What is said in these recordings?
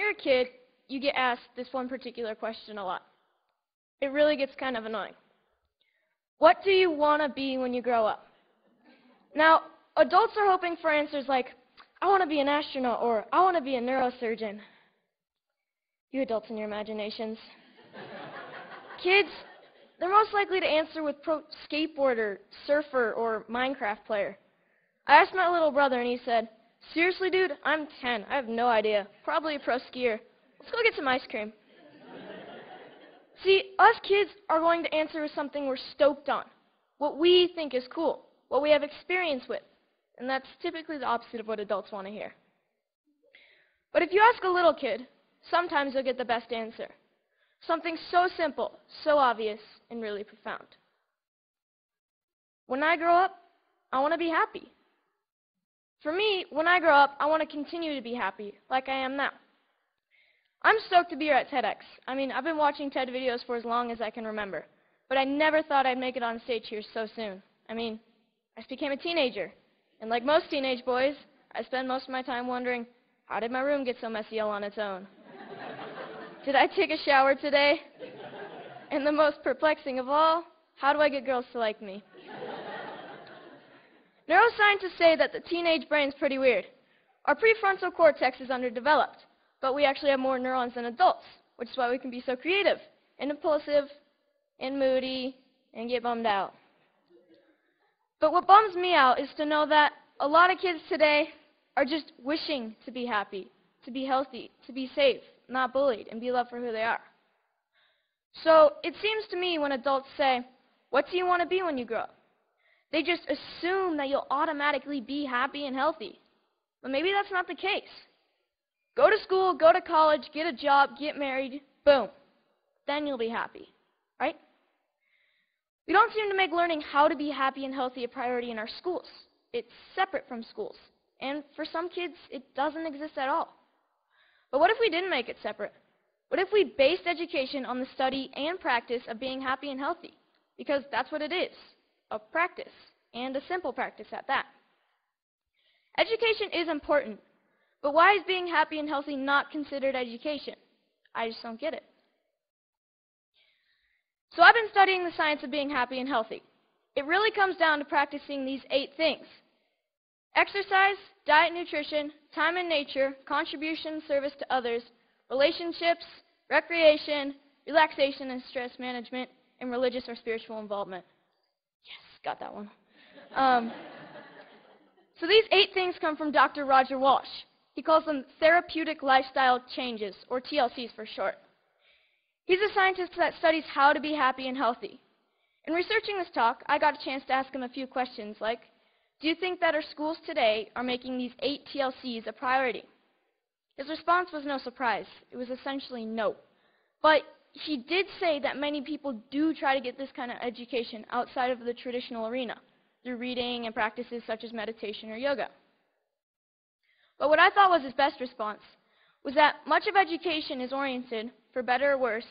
you're a kid, you get asked this one particular question a lot. It really gets kind of annoying. What do you want to be when you grow up? Now, adults are hoping for answers like, I want to be an astronaut, or I want to be a neurosurgeon. You adults and your imaginations. Kids, they're most likely to answer with pro skateboarder, surfer, or Minecraft player. I asked my little brother and he said, seriously dude, I'm 10, I have no idea. Probably a pro skier. Let's go get some ice cream. See, us kids are going to answer with something we're stoked on, what we think is cool, what we have experience with. And that's typically the opposite of what adults want to hear. But if you ask a little kid, sometimes you'll get the best answer. Something so simple, so obvious, and really profound. When I grow up, I want to be happy. For me, when I grow up, I want to continue to be happy, like I am now. I'm stoked to be here at TEDx. I mean, I've been watching TED videos for as long as I can remember, but I never thought I'd make it on stage here so soon. I mean, I just became a teenager, and like most teenage boys, I spend most of my time wondering, how did my room get so messy all on its own? Did I take a shower today? And the most perplexing of all, how do I get girls to like me? Neuroscientists say that the teenage brain's pretty weird. Our prefrontal cortex is underdeveloped, but we actually have more neurons than adults, which is why we can be so creative and impulsive and moody and get bummed out. But what bums me out is to know that a lot of kids today are just wishing to be happy, to be healthy, to be safe, not bullied, and be loved for who they are. So it seems to me when adults say, what do you want to be when you grow up? They just assume that you'll automatically be happy and healthy. But maybe that's not the case. Go to school, go to college, get a job, get married, boom. Then you'll be happy, right? We don't seem to make learning how to be happy and healthy a priority in our schools. It's separate from schools. And for some kids, it doesn't exist at all. But what if we didn't make it separate? What if we based education on the study and practice of being happy and healthy? Because that's what it is, a practice, and a simple practice at that. Education is important, but why is being happy and healthy not considered education? I just don't get it. So I've been studying the science of being happy and healthy. It really comes down to practicing these 8 things: exercise, diet, nutrition, time in nature, contribution, service to others, relationships, recreation, relaxation and stress management, and religious or spiritual involvement. Yes, got that one. So these 8 things come from Dr. Roger Walsh. He calls them therapeutic lifestyle changes, or TLCs for short. He's a scientist that studies how to be happy and healthy. In researching this talk, I got a chance to ask him a few questions like, do you think that our schools today are making these 8 TLCs a priority? His response was no surprise. It was essentially no. But he did say that many people do try to get this kind of education outside of the traditional arena, through reading and practices such as meditation or yoga. But what I thought was his best response was that much of education is oriented, for better or worse,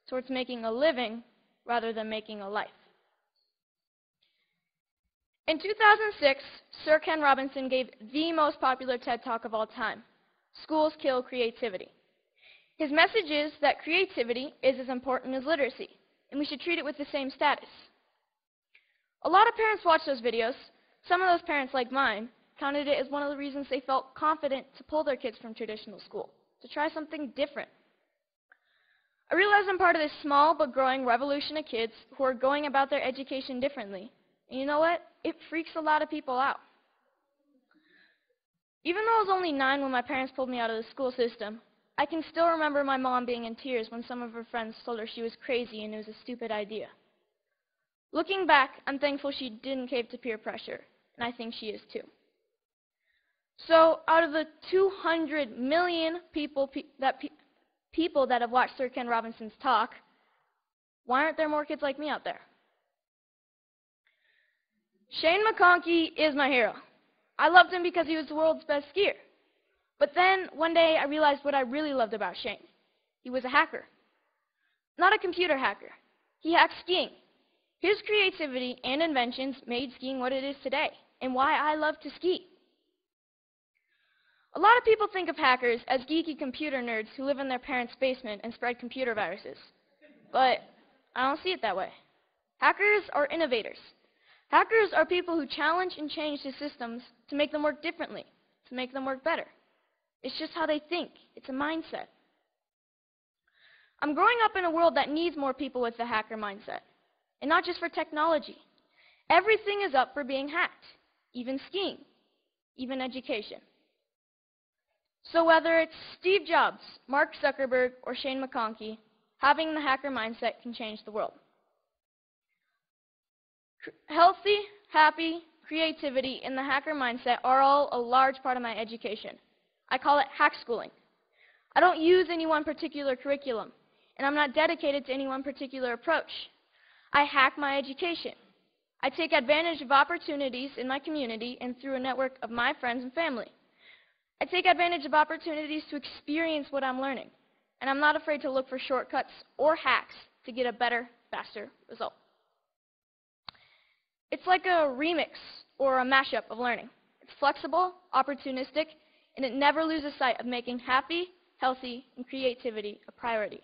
towards making a living rather than making a life. In 2006, Sir Ken Robinson gave the most popular TED Talk of all time, Schools Kill Creativity. His message is that creativity is as important as literacy, and we should treat it with the same status. A lot of parents watch those videos. Some of those parents, like mine, counted it as one of the reasons they felt confident to pull their kids from traditional school, to try something different. I realize I'm part of this small but growing revolution of kids who are going about their education differently. And you know what? It freaks a lot of people out. Even though I was only 9 when my parents pulled me out of the school system, I can still remember my mom being in tears when some of her friends told her she was crazy and it was a stupid idea. Looking back, I'm thankful she didn't cave to peer pressure, and I think she is too. So out of the 200 million people that have watched Sir Ken Robinson's talk, why aren't there more kids like me out there? Shane McConkey is my hero. I loved him because he was the world's best skier. But then, one day, I realized what I really loved about Shane. He was a hacker. Not a computer hacker. He hacked skiing. His creativity and inventions made skiing what it is today, and why I love to ski. A lot of people think of hackers as geeky computer nerds who live in their parents' basement and spread computer viruses. But I don't see it that way. Hackers are innovators. Hackers are people who challenge and change the systems to make them work differently, to make them work better. It's just how they think. It's a mindset. I'm growing up in a world that needs more people with the hacker mindset. And not just for technology. Everything is up for being hacked, even skiing, even education. So whether it's Steve Jobs, Mark Zuckerberg, or Shane McConkey, having the hacker mindset can change the world. Healthy, happy, creativity, and the hacker mindset are all a large part of my education. I call it hack schooling. I don't use any one particular curriculum, and I'm not dedicated to any one particular approach. I hack my education. I take advantage of opportunities in my community and through a network of my friends and family. I take advantage of opportunities to experience what I'm learning, and I'm not afraid to look for shortcuts or hacks to get a better, faster result. It's like a remix or a mashup of learning. It's flexible, opportunistic, and it never loses sight of making happy, healthy, and creativity a priority.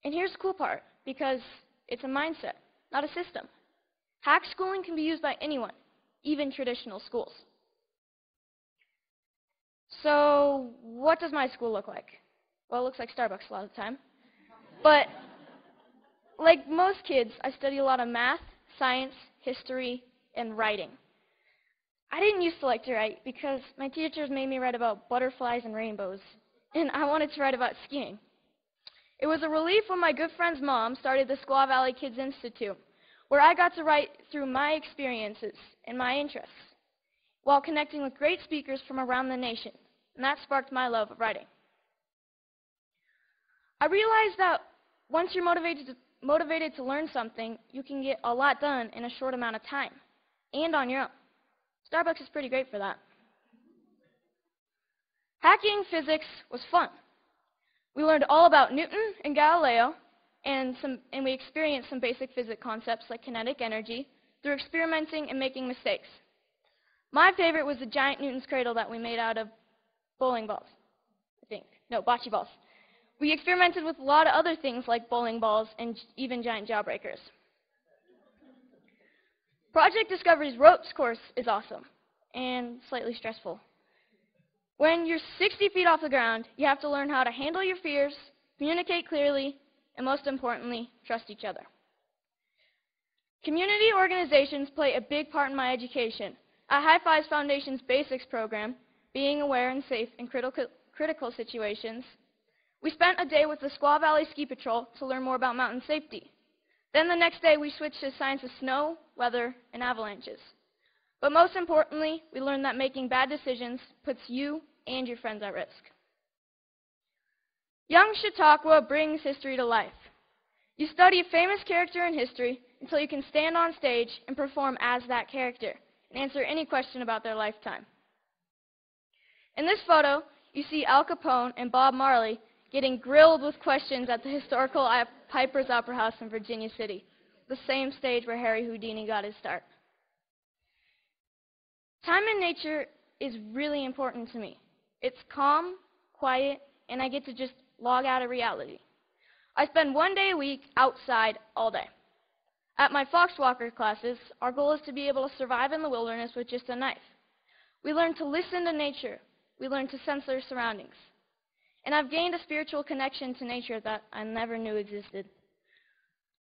And here's the cool part, because it's a mindset, not a system. Hack schooling can be used by anyone, even traditional schools. So what does my school look like? Well, it looks like Starbucks a lot of the time. But like most kids, I study a lot of math, science, history, and writing. I didn't used to like to write because my teachers made me write about butterflies and rainbows, and I wanted to write about skiing. It was a relief when my good friend's mom started the Squaw Valley Kids Institute, where I got to write through my experiences and my interests, while connecting with great speakers from around the nation, and that sparked my love of writing. I realized that once you're motivated to learn something, you can get a lot done in a short amount of time, and on your own. Starbucks is pretty great for that. Hacking physics was fun. We learned all about Newton and Galileo, and we experienced some basic physics concepts like kinetic energy through experimenting and making mistakes. My favorite was the giant Newton's cradle that we made out of bowling balls, I think. No, bocce balls. We experimented with a lot of other things like bowling balls and even giant jawbreakers. Project Discovery's ropes course is awesome and slightly stressful. When you're 60 feet off the ground, you have to learn how to handle your fears, communicate clearly, and most importantly, trust each other. Community organizations play a big part in my education. At High Fives Foundation's Basics program, Being Aware and Safe in Critical Situations, we spent a day with the Squaw Valley Ski Patrol to learn more about mountain safety. Then the next day, we switched to science of snow, weather, and avalanches. But most importantly, we learned that making bad decisions puts you and your friends at risk. Young Chautauqua brings history to life. You study a famous character in history until you can stand on stage and perform as that character and answer any question about their lifetime. In this photo, you see Al Capone and Bob Marley getting grilled with questions at the historical Piper's Opera House in Virginia City, the same stage where Harry Houdini got his start. Time in nature is really important to me. It's calm, quiet, and I get to just log out of reality. I spend 1 day a week outside all day. At my Foxwalker classes, our goal is to be able to survive in the wilderness with just a knife. We learn to listen to nature. We learn to sense our surroundings. And I've gained a spiritual connection to nature that I never knew existed.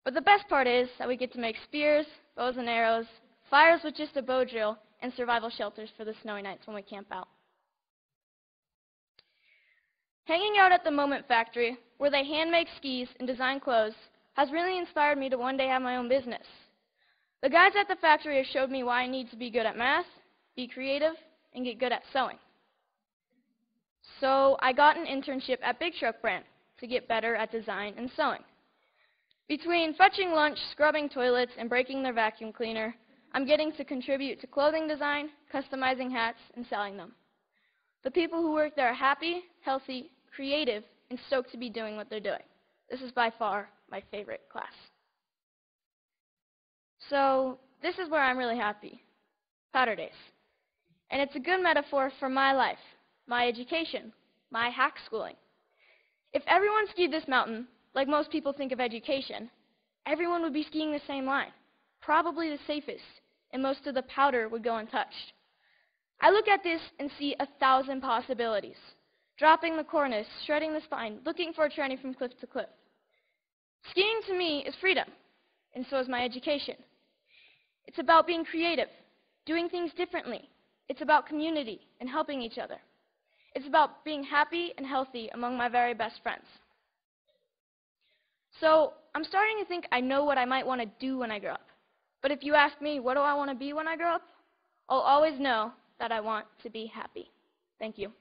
But the best part is that we get to make spears, bows and arrows, fires with just a bow drill, and survival shelters for the snowy nights when we camp out. Hanging out at the Moment Factory, where they hand make skis and design clothes, has really inspired me to one day have my own business. The guys at the factory have showed me why I need to be good at math, be creative, and get good at sewing. So I got an internship at Big Truck Brand to get better at design and sewing. Between fetching lunch, scrubbing toilets, and breaking their vacuum cleaner, I'm getting to contribute to clothing design, customizing hats, and selling them. The people who work there are happy, healthy, creative, and stoked to be doing what they're doing. This is by far my favorite class. So this is where I'm really happy, powder days. And it's a good metaphor for my life, my education, my hack schooling. If everyone skied this mountain, like most people think of education, everyone would be skiing the same line, probably the safest, and most of the powder would go untouched. I look at this and see 1,000 possibilities. Dropping the cornice, shredding the spine, looking for a tranny from cliff to cliff. Skiing to me is freedom, and so is my education. It's about being creative, doing things differently. It's about community and helping each other. It's about being happy and healthy among my very best friends. So I'm starting to think I know what I might want to do when I grow up. But if you ask me, what do I want to be when I grow up? I'll always know that I want to be happy. Thank you.